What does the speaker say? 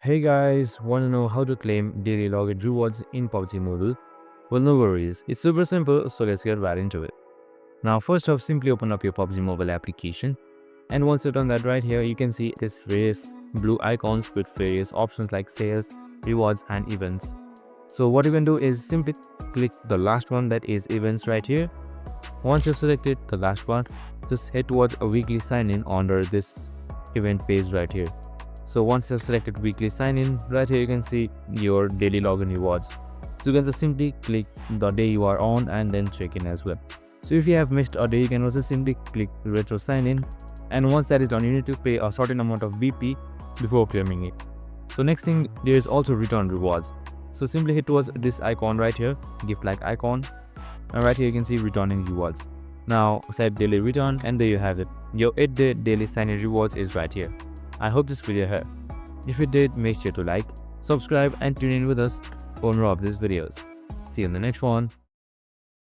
Hey guys, wanna know how to claim daily login rewards in PUBG Mobile? Well, no worries, it's super simple, so let's get right into it. Now, first off, simply open up your PUBG Mobile application, and once you've done that, right here, you can see this various blue icons with various options like sales, rewards, and events. So, what you can do is simply click the last one, that is events, right here. Once you've selected the last one, just head towards a weekly sign in under this event page right here. So once you've selected weekly sign in, right here you can see your daily login rewards. So you can just simply click the day you are on and then check in as well. So if you have missed a day, you can also simply click retro sign in, and once that is done, you need to pay a certain amount of BP before claiming it. So next thing, there is also return rewards. So simply hit towards this icon right here, gift like icon, and right here you can see returning rewards. Now set daily return, and there you have it. Your 8-day daily sign in rewards is right here. I hope this video helped. If it did, make sure to like, subscribe, and tune in with us for more of these videos. See you in the next one.